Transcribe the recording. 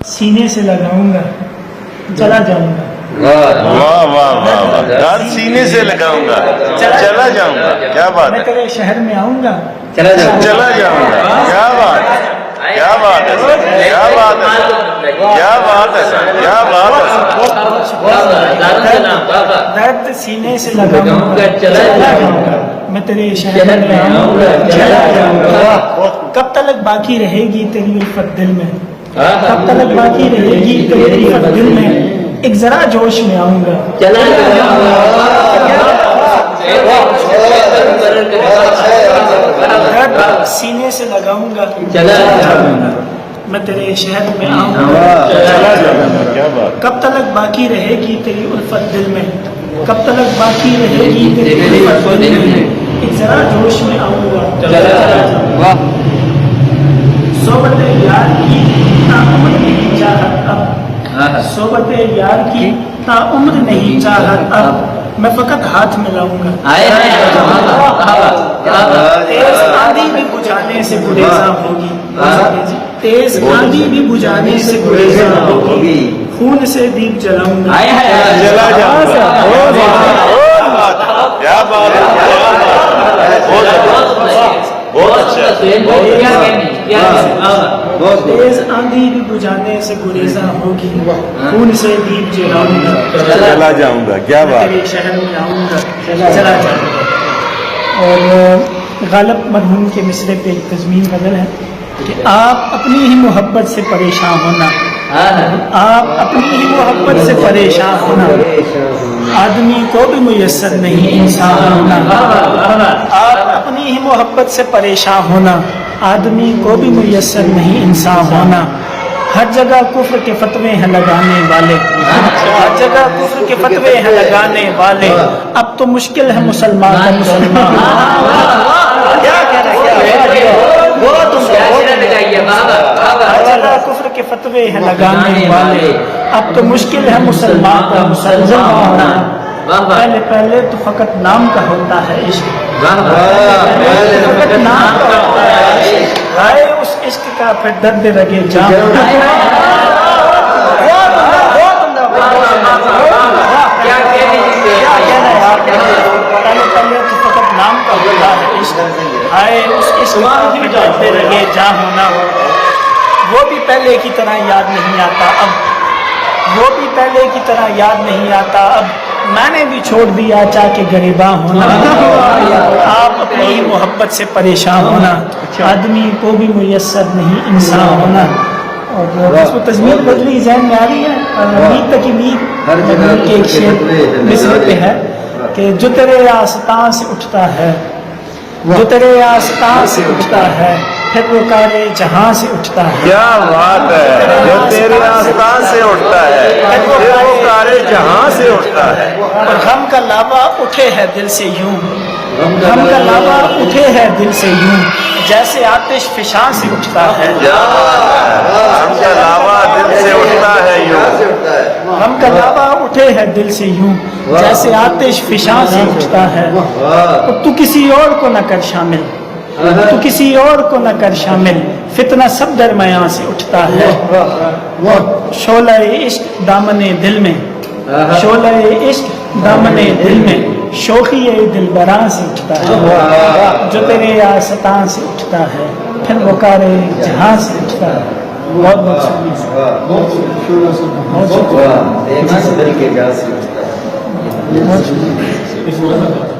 सीने से लगाऊंगा चला जाऊंगा। वाह वाह वाह वाह, यार सीने से लगाऊंगा चला जाऊंगा, क्या बात मैं है, तेरे शहर में आऊंगा चला जाऊंगा, क्या बात है, क्या बात है, क्या बात है, क्या बात है, क्या बात है। दर्द सीने से लगाऊंगा चला जाऊंगा, मैं तेरे शहर में आऊंगा चला जाऊंगा। कब तक बाकी रहेगी तेरी उल्फत दिल में, कब तक बाकी रहेगी तेरी उल्फत दिल में, एक जरा जोश में आऊंगा चला जाऊंगा। सीने से लगाऊंगा चला जाऊंगा, मैं तेरे शहर में आऊंगा चला जाऊंगा, क्या बात। कब तक बाकी रहेगी तेरी उल्फत दिल में, कब तक बाकी रहेगी तेरी उल्फत दिल में, एक जरा जोश में आऊंगा चला जाऊंगा। सोबत यार की ताउम्र नहीं चाहत अब, सोबत यार की ताउम्र नहीं चाहत अब, मैं फकत हाथ मिलाऊंगा। तेज आंधी भी बुझाने से गुरेजा होगी, तेज आंधी भी बुझाने से गुरेजा होगी, खून से दीप जलाऊंगा चला जाऊंगा, क्या बात है, बहुत अच्छा, तेज आंधी भी बुझाने से गुरेजा होगी, खून से दीप जलाऊंगा चला जाऊंगा, क्या बात। तेरे शहर में आऊंगा चला जाऊंगा। और गालिब मरहूम के मिसरे पे एक तज़मीन गज़ल है कि आप अपनी ही मोहब्बत से परेशान होना, आप अपनी ही मोहब्बत से परेशान होना, आदमी को भी मुयस्सर नहीं इंसान होना। आप अपनी ही मोहब्बत से परेशान होना, आदमी को भी मुयस्सर नहीं इंसान होना। हर जगह कुफ्र के फतवे हैं लगाने वाले, हर जगह कुफ्र के फतवे हैं लगाने वाले, अब तो मुश्किल है मुसलमान का मुसलमान। क्या कह रहे हैं, हर जगह कुफ्र के फतवे हैं लगाने वाले, अब तो मुश्किल है मुसलमान का मुसलमान होना। पहले पहले तो फकत नाम का होता है इश्क, फकत नाम का होता है इश्क, हाय उस इश्क का फिर दर्द लगे जाम। पहले पहले तो फकत नाम का होता है इश्क, हाय उस इश्क का फिर दर्द लगे जाम होना। वो भी पहले की तरह याद नहीं आता अब, वो भी पहले की तरह याद नहीं आता अब, मैंने भी छोड़ दिया चाह के गरीबा होना। आप अपनी ही मोहब्बत से परेशान होना, आदमी को भी मुयस्सर नहीं इंसान होना। और इसको तज़मीन बदली ज़हन में आ रही है, मीत तक मीत के एक शेर मिसरे पे है कि जो तेरे आस्तां से उठता है, जो तेरे आस्तां से उठता है, फिर वो कारे जहां से उठता है। क्या बात है, जो तेरे आस्तान से उठता है फिर वो कारे जहां से उठता है। और गम का लावा उठे है दिल से यूं, गम का लावा उठे है दिल से यूं, जैसे आतिश फिशां से उठता है। गम का लावा दिल से उठता है यूं, गम का लावा उठे है दिल से यूं, जैसे आतिश फिशां से उठता है। और तू किसी और को न कर शामिल, तू किसी और को न कर शामिल, फितना सब दरमियां से उठता है। शोला इश्क दामने दिल में, शोला इश्क दामने दिल में, शोखी दिलबरा से उठता है। जो तेरे आस्तां से उठता है, फिर वो कारे जहां से उठता है। बहुत बहुत शुक्रिया।